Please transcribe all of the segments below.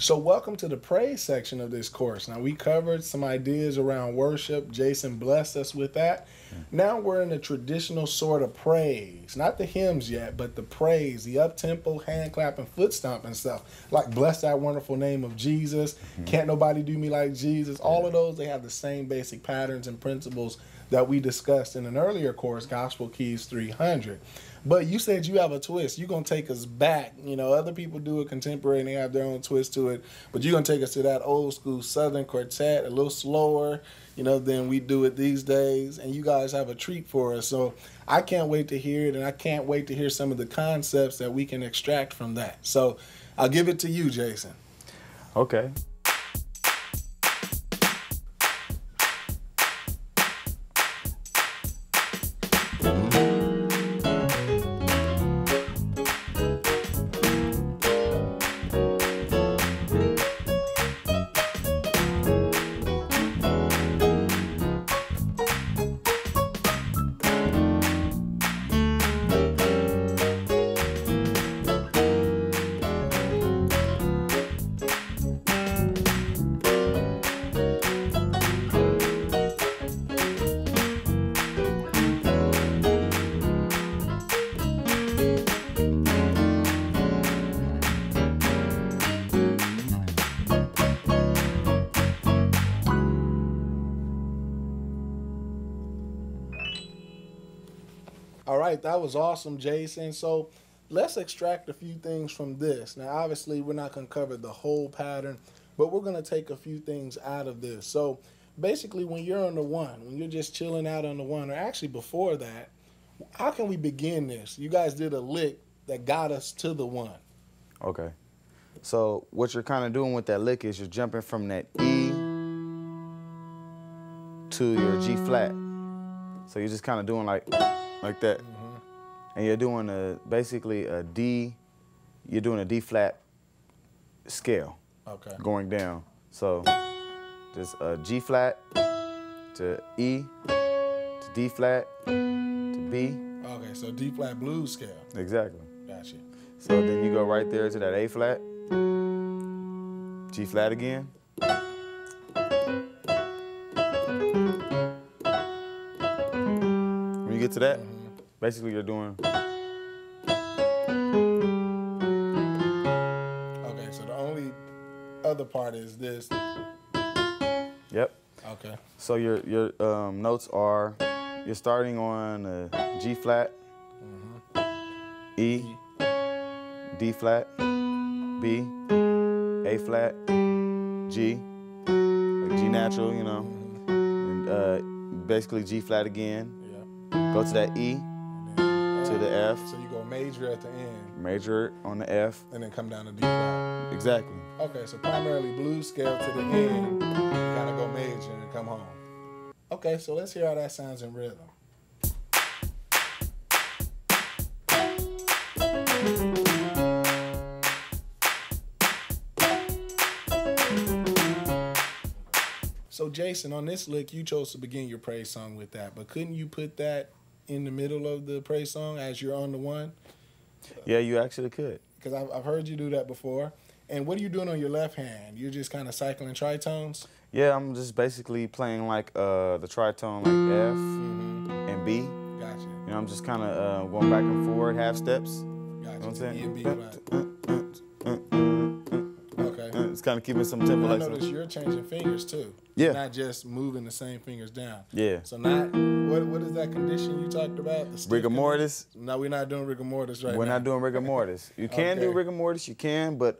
So welcome to the praise section of this course. Now we covered some ideas around worship. Jason blessed us with that. Now we're in the traditional sort of praise. Not the hymns yet, but the praise, the up-tempo, hand clapping, foot stomping stuff. Like bless that wonderful name of Jesus. Can't nobody do me like Jesus. All of those, they have the same basic patterns and principles that we discussed in an earlier course, Gospel Keys 300. But you said you have a twist. You're going to take us back. You know, other people do it contemporary and they have their own twist to it. But you're going to take us to that old school Southern quartet, a little slower, you know, than we do it these days. And you guys have a treat for us. So I can't wait to hear it. And I can't wait to hear some of the concepts that we can extract from that. So I'll give it to you, Jason. Okay. All right, that was awesome, Jason. So let's extract a few things from this. Now, obviously, we're not going to cover the whole pattern, but we're going to take a few things out of this. So basically, when you're on the one, when you're just chilling out on the one, or actually before that, how can we begin this? You guys did a lick that got us to the one. Okay. So what you're kind of doing with that lick is you're jumping from that E to your G flat. So you're just kind of doing like that. And you're doing basically a D, you're doing a D flat scale. Okay. Going down. So just a G flat to E to D flat to B. Okay, so D flat blues scale. Exactly. Gotcha. So then you go right there to that A flat, G flat again. When you get to that, basically you're doing. Okay, so the only other part is this. Yep. Okay. So your notes are, you're starting on a G flat, E, D flat, B, A flat, G, like G natural, you know, and basically G flat again. Yeah. Go to that E, to the F. So you go major at the end. Major on the F. And then come down to D flat. Exactly. Okay, so primarily blues scale to the end, you gotta go major and come home. Okay, so let's hear how that sounds in rhythm. So Jason, on this lick, you chose to begin your praise song with that, but couldn't you put that in the middle of the praise song as you're on the one? Yeah, you actually could. Because I've heard you do that before. And what are you doing on your left hand? You're just kind of cycling tritones? Yeah, I'm just basically playing like the tritone like F and B. Gotcha. You know, I'm just kind of going back and forward, half steps. Gotcha. You know what I'm saying? E and B flat. Okay. It's kind of keeping some tempo. I like notice you're changing fingers too. Yeah. Not just moving the same fingers down. Yeah. So not, what is that condition you talked about? The rigor mortis. No, we're not doing rigor mortis right now. We're not doing rigor mortis. You can do rigor mortis, you can, but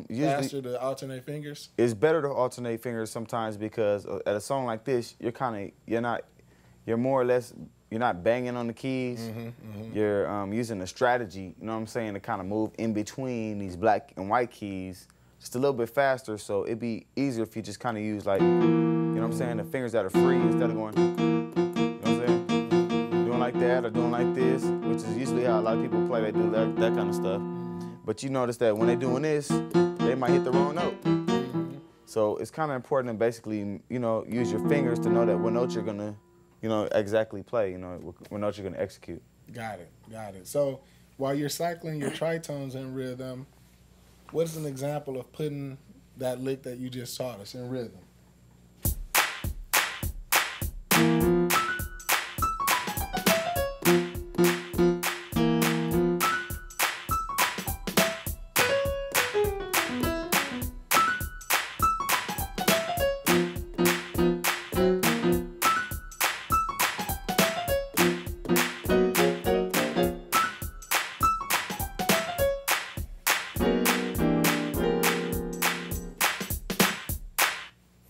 usually faster to alternate fingers. It's better to alternate fingers sometimes because at a song like this, you're more or less, you're not banging on the keys. You're using a strategy, you know what I'm saying, to kind of move in between these black and white keys just a little bit faster, so it'd be easier if you just kind of use like, you know what I'm saying, the fingers that are free instead of going, you know what I'm saying, doing like that or doing like this, which is usually how a lot of people play. They do that kind of stuff. But you notice that when they're doing this, they might hit the wrong note. So it's kind of important to basically, you know, use your fingers to know that what note you're gonna, you know, exactly play, you know, what note you're gonna execute. Got it, got it. So while you're cycling your tritones in rhythm, what is an example of putting that lick that you just taught us in rhythm.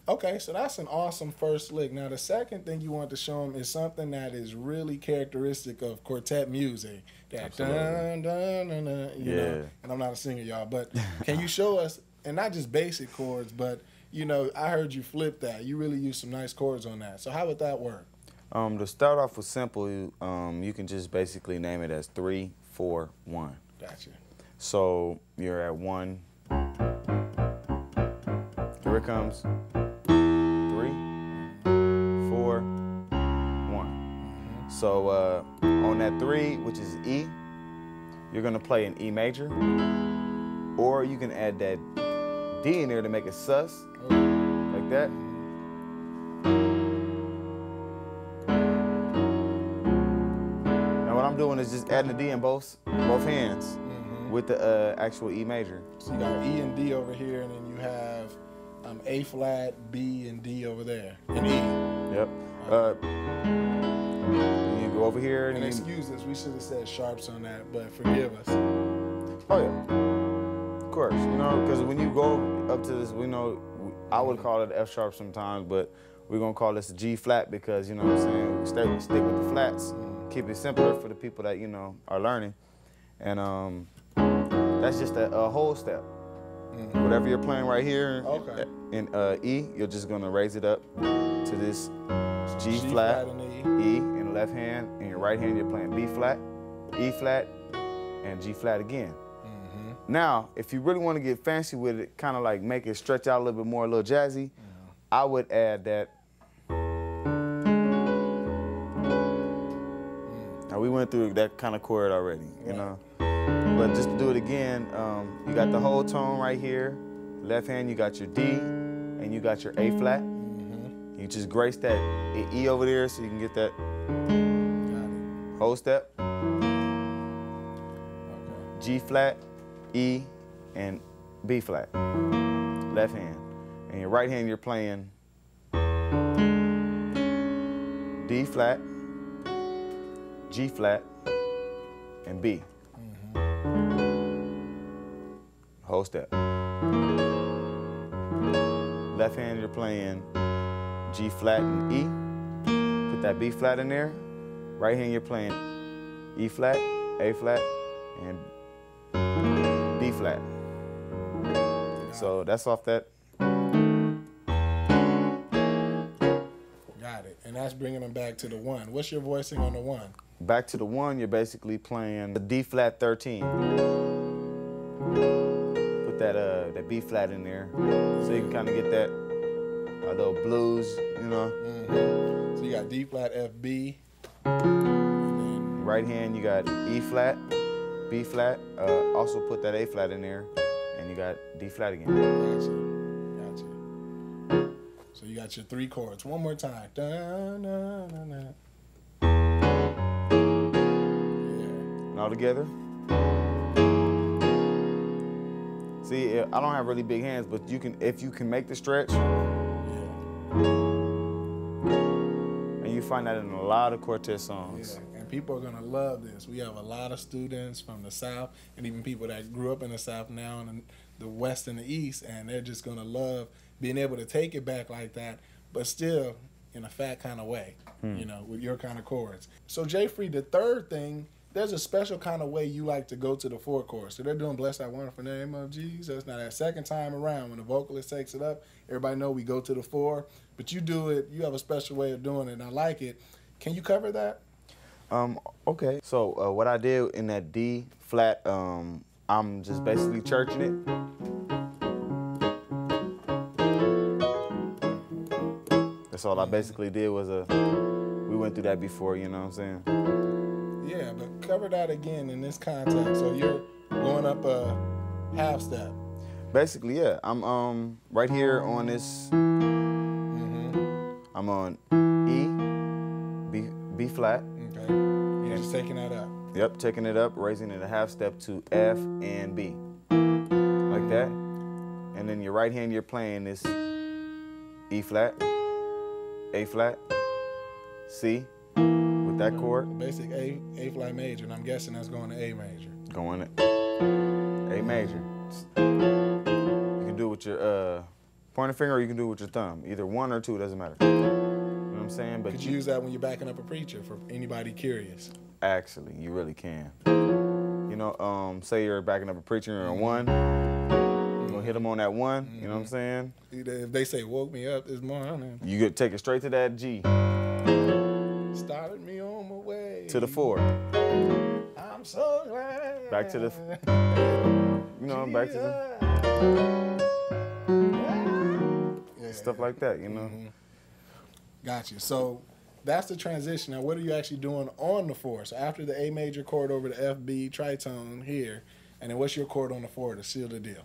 Okay, so that's an awesome first lick. Now, the second thing you want to show them is something that is really characteristic of quartet music. That dun, dun, dun, dun, you know. And I'm not a singer, y'all, but can you show us, and not just basic chords, but, you know, I heard you flip that. You really used some nice chords on that. So how would that work? To start off with simple, you can just basically name it as 3, 4, 1. Gotcha. So you're at 1. Here it comes. 4, 1. So on that 3, which is E, you're gonna play an E major, or you can add that D in there to make it sus, like that. Now what I'm doing is just adding the D in both hands with the actual E major. So you got E and D over here, and then you have A flat, B, and D over there, and E. Yep. You go over here and excuse us, we should have said sharps on that, but forgive us. Oh yeah, of course. You know, because when you go up to this, we know I would call it F sharp sometimes, but we're gonna call this a G flat because you know what I'm saying. We stick with the flats, keep it simpler for the people that you know are learning, and that's just a whole step. Whatever you're playing right here in E, you're just gonna raise it up to this G flat, E in the left hand. In your right hand, you're playing B flat, E flat, and G flat again. Now, if you really want to get fancy with it, kind of like make it stretch out a little bit more, a little jazzy, I would add that. Now, we went through that kind of chord already, you know. But just to do it again, you got the whole tone right here. Left hand, you got your D, and you got your A flat. You just grace that E over there so you can get that whole step. G flat, E, and B flat. Left hand. And your right hand, you're playing D flat, G flat, and B. Whole step. Left hand, you're playing G flat and E. Put that B flat in there. Right hand, you're playing E flat, A flat, and D flat. So that's off that. Got it. And that's bringing them back to the 1. What's your voicing on the 1? Back to the 1, you're basically playing the D flat 13. Put that B flat in there, so you can kind of get that little blues, you know. So you got D flat, F, B. Right hand, you got E flat, B flat. Also put that A flat in there, and you got D flat again. Gotcha. So you got your 3 chords. One more time. Da, da, da, da. And all together. See, I don't have really big hands, but you can, if you can make the stretch, and you find that in a lot of quartet songs. Yeah, and people are gonna love this. We have a lot of students from the South, and even people that grew up in the South now, and the West and the East, and they're just gonna love being able to take it back like that, but still in a fat kind of way, you know, with your kind of chords. So Jay Free, the third thing, there's a special kind of way you like to go to the 4 chorus. So they're doing Bless That Wonderful Name of Jesus. Now that second time around, when the vocalist takes it up, everybody know we go to the 4, but you do it, you have a special way of doing it, and I like it. Can you cover that? Okay. So what I did in that D flat, I'm just basically churching it. That's all I basically did was we went through that before, you know what I'm saying? Yeah, but cover that again in this context. So you're going up a half step. Basically, yeah. I'm right here on this. I'm on E, B flat. Okay. You're just taking that up. Yep, taking it up, raising it a half step to F and B. Like that. And then your right hand, you're playing this E flat, A flat, C with that chord. Basic A flat major, and I'm guessing that's going to A major. Going to A major. You can do it with your pointer finger, or you can do it with your thumb. Either one or two, doesn't matter. You know what I'm saying? But Could you use that when you're backing up a preacher for anybody curious? Actually, you really can. You know, say you're backing up a preacher and you're on one, you're gonna hit them on that one, you know what I'm saying? If they say, woke me up this morning. You could take it straight to that G. Started me on my way. To the 4. I'm so glad. Back to the, you know, back to the, stuff like that, you know? Gotcha. So that's the transition. Now, what are you actually doing on the 4? So after the A major chord over the F, B tritone here, and then what's your chord on the 4 to seal the deal?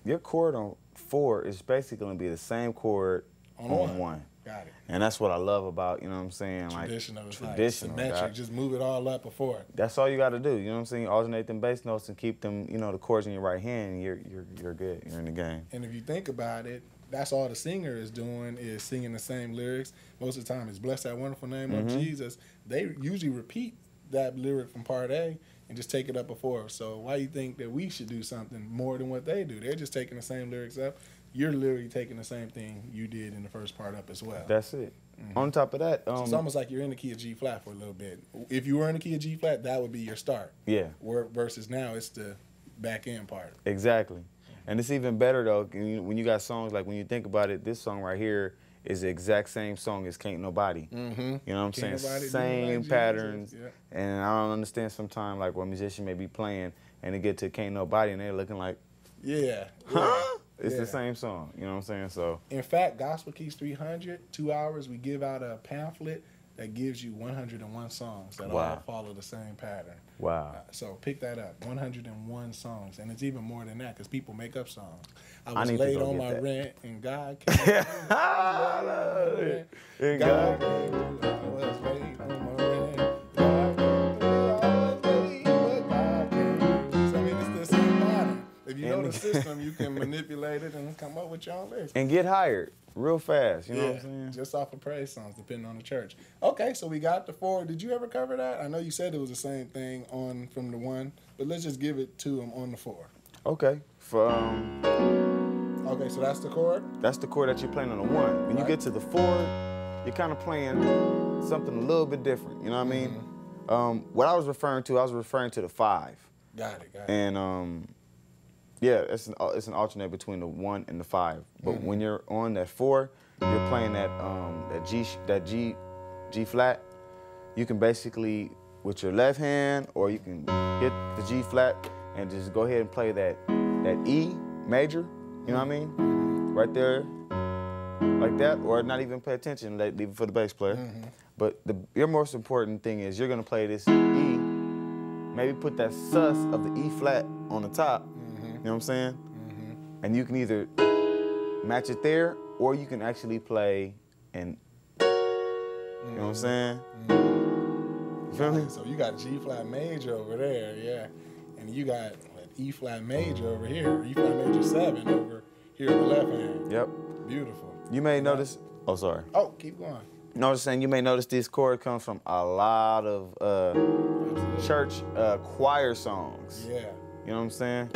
Your chord on 4 is basically going to be the same chord on 1. Got it. And that's what I love about, you know what I'm saying? Traditional. Like, traditional. Like symmetric. Just move it all up before it. That's all you got to do, you know what I'm saying? Alternate them bass notes and keep them, you know, the chords in your right hand, and you're good. You're in the game. And if you think about it, that's all the singer is doing, is singing the same lyrics. Most of the time it's bless that wonderful name of Jesus. They usually repeat that lyric from part A and just take it up before. So why do you think that we should do something more than what they do? They're just taking the same lyrics up. You're literally taking the same thing you did in the first part up as well. That's it. On top of that, so it's almost like you're in the key of G flat for a little bit. If you were in the key of G flat, that would be your start. Yeah. Versus now it's the back end part. Exactly. And it's even better though when you got songs like, when you think about it, this song right here is the exact same song as Can't Nobody. You know what I'm saying? Same like patterns. Yeah. And I don't understand sometimes like when a musician may be playing and they get to Can't Nobody and they're looking like, huh? It's the same song, you know what I'm saying? So in fact, Gospel Keys 300, 2 hours, we give out a pamphlet that gives you 101 songs that all follow the same pattern. Wow. So pick that up, 101 songs. And it's even more than that because people make up songs. I was late on my rent and God came through. God came through. I was late on my rent. God came through. I was late, but God came through. So I mean, it's the same pattern. If you know the system, you can manipulate it and come up with your own lyrics. And get hired real fast, you know what I'm saying? Just off of praise songs, depending on the church. Okay, so we got the 4. Did you ever cover that? I know you said it was the same thing on from the 1, but let's just give it to them on the 4. Okay. Okay, so that's the chord? That's the chord that you're playing on the 1. When you get to the 4, you're kind of playing something a little bit different, you know what I mean? What I was referring to the 5. Got it. And yeah, it's an alternate between the 1 and the 5. But when you're on that 4, you're playing that G flat. You can basically with your left hand, or you can hit the G flat and just go ahead and play that E major. You know what I mean? Right there, like that, or not even pay attention. Leave it for the bass player. But your most important thing is you're gonna play this E. Maybe put that sus of the E flat on the top. You know what I'm saying? And you can either match it there, or you can actually play and, you know what I'm saying? You feel me? So you got G flat major over there, yeah. And you got E flat major over here, E flat major 7 over here in the left hand. Yep. Beautiful. You may notice, oh, sorry. Oh, keep going. No, I was saying you may notice this chord comes from a lot of church choir songs. Yeah. You know what I'm saying?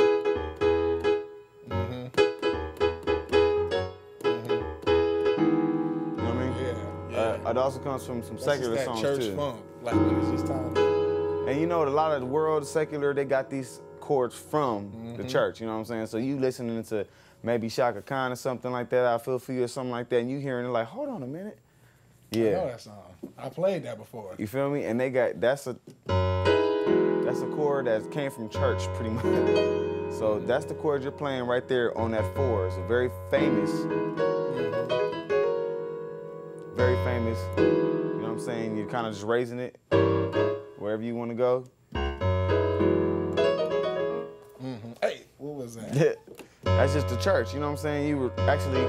It also comes from some secular songs church too. Funk, like when it's just time. And you know, a lot of the world secular, they got these chords from the church. You know what I'm saying? So you listening to maybe Shaka Khan or something like that, I Feel For You or something like that, and you hearing it like, hold on a minute. Yeah. I know that song. I played that before. You feel me? And they got that's a chord that came from church pretty much. So that's the chord you're playing right there on that 4. It's a very famous. Very famous, you know what I'm saying? You're kind of just raising it wherever you want to go. Hey, what was that? That's just the church, you know what I'm saying? You were actually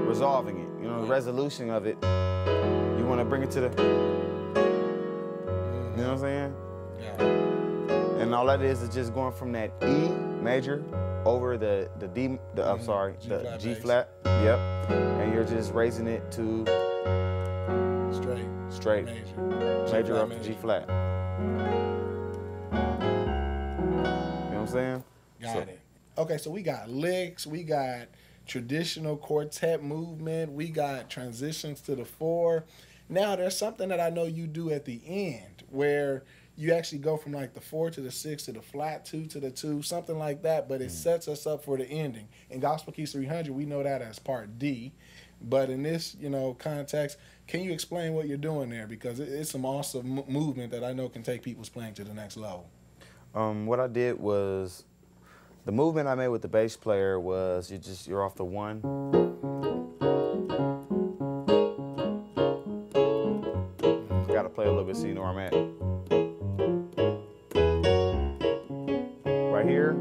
resolving it, you know, the resolution of it. You want to bring it to the, you know what I'm saying? Yeah. And all that is just going from that E major over the D, I'm sorry, the G flat. Yep. And you're just raising it to straight. Major up to G flat. You know what I'm saying? Got it. Okay, so we got licks, we got traditional quartet movement, we got transitions to the four. Now there's something that I know you do at the end where you actually go from like the 4 to the 6 to the flat 2 to the 2, something like that, but it sets us up for the ending. In Gospel Keys 300, we know that as part D. But in this, you know, context, can you explain what you're doing there? Because it's some awesome movement that I know can take people's playing to the next level. What I did was, the movement I made with the bass player was you're off the 1. Gotta play a little bit so you know where I'm at. Right here,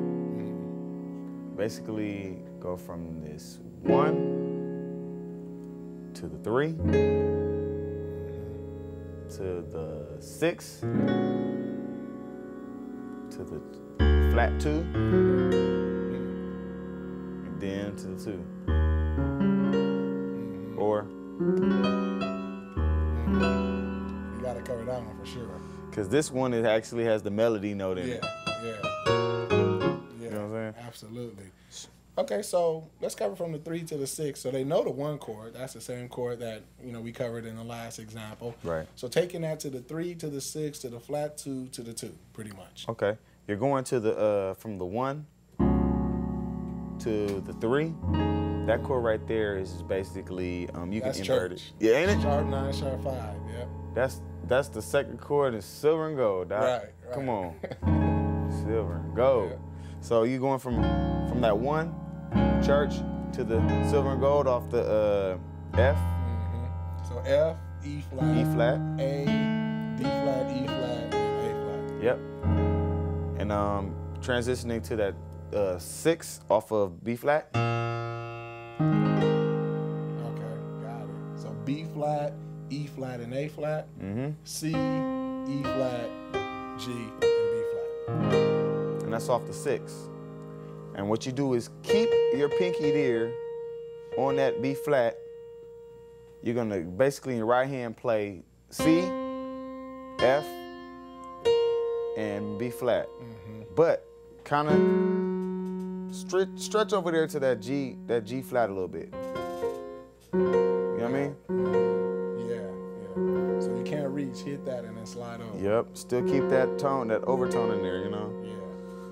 basically go from this 1 to the 3 to the 6 to the flat 2 and then to the 2. Or you gotta cover that one for sure. Because this one actually has the melody note in it. Yeah. You know what I'm saying? Absolutely. Okay, so let's cover from the 3 to the 6. So they know the 1 chord. That's the same chord that, you know, we covered in the last example. Right. So taking that to the 3 to the 6 to the flat 2 to the 2, pretty much. Okay. You're going to the from the 1 to the 3. That chord right there is basically you That's can invert church. it. Yeah, ain't it? Sharp 9, sharp 5. Yep. That's the second chord in silver and gold. Doc. Right. Come on. Silver and gold. Yeah. So you going from that 1 church to the silver and gold off the F. So F, E flat, E flat, A, D flat, E flat, and A flat. Yep. And transitioning to that 6 off of B flat. Okay, got it. So B flat, E flat, and A flat. C, E flat, G, and B flat. And that's off the 6. And what you do is keep your pinky there on that B flat. You're gonna basically in your right hand play C, F, and B flat. But kind of stretch over there to that G flat a little bit. You know what I mean? Yeah. So you can't reach, hit that, and then slide over. Yep. Still keep that tone, that overtone in there, you know? Yeah.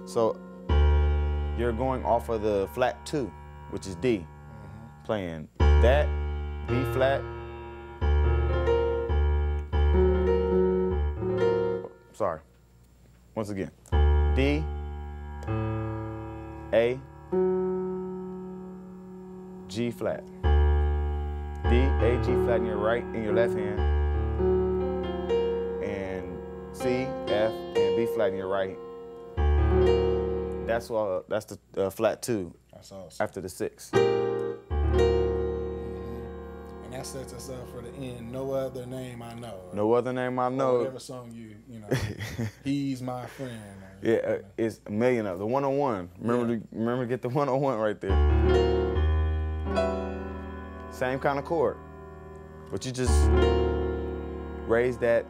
So you're going off of the flat 2, which is D. Playing that, B flat. Sorry. Once again. D, A, G flat. D, A, G flat in your right, in your left hand. And C, F, and B flat in your right. That's the flat 2. That's awesome. After the 6. And that sets us up for the end. No other name I know. No other name I know. Or whatever song you know. He's my friend. Yeah, it's a million of the 101. Remember to get the 101 right there. Same kind of chord, but you just raise that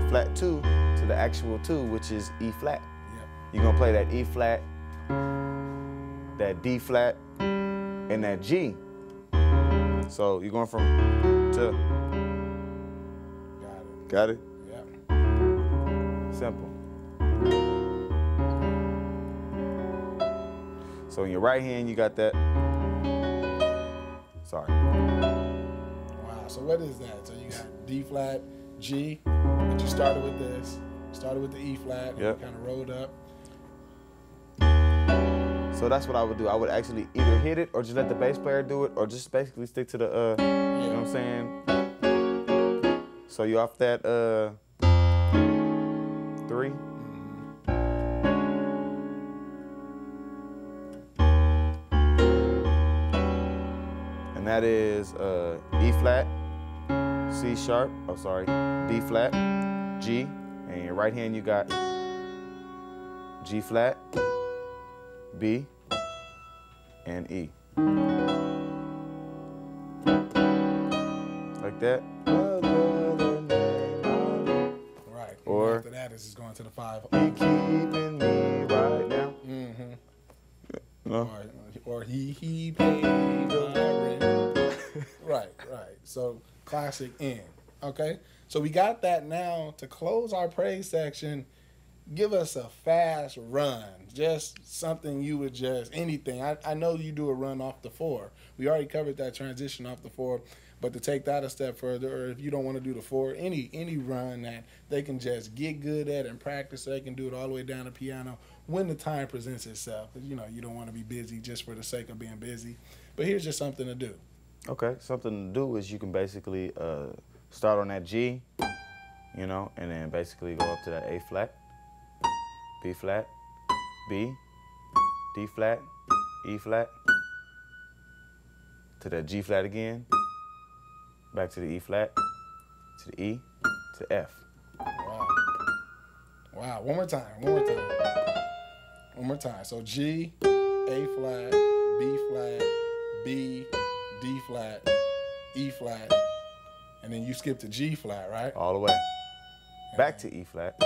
flat 2 to the actual 2, which is E flat. Yep. You're gonna play that E flat, that D flat, and that G. So you're going from to. Got it? Yep. Simple. So in your right hand, you got that. Sorry. Wow, so what is that? So you got D flat, G, but you started with this, started with the E flat, and you kind of rolled up. So that's what I would do. I would actually either hit it or just let the bass player do it, or just basically stick to the, you know what I'm saying? So you off that 3. And that is E flat, C sharp, D flat, G, and in your right hand you got G flat, B, and E. Like that. Right. Or after that, it's going to the 5. He keeping me right now. Mm-hmm. No. Or he paid my rent. Right. So classic end. Okay. So we got that now. To close our praise section, give us a fast run. Just something you would anything. I know you do a run off the 4. We already covered that transition off the 4. But to take that a step further, or if you don't want to do the 4, any run that they can just get good at and practice, so they can do it all the way down the piano when the time presents itself. You know, you don't want to be busy just for the sake of being busy. But here's just something to do. Okay, something to do is you can basically start on that G, you know, and then basically go up to that A flat, B flat, B, D flat, E flat, to that G flat again, back to the E flat, to the E, to F. Wow. One more time. So G, A flat, B flat, B, D flat, E flat, and then you skip to G flat, right? All the way. Back to E flat.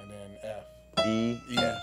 And then F. E, F.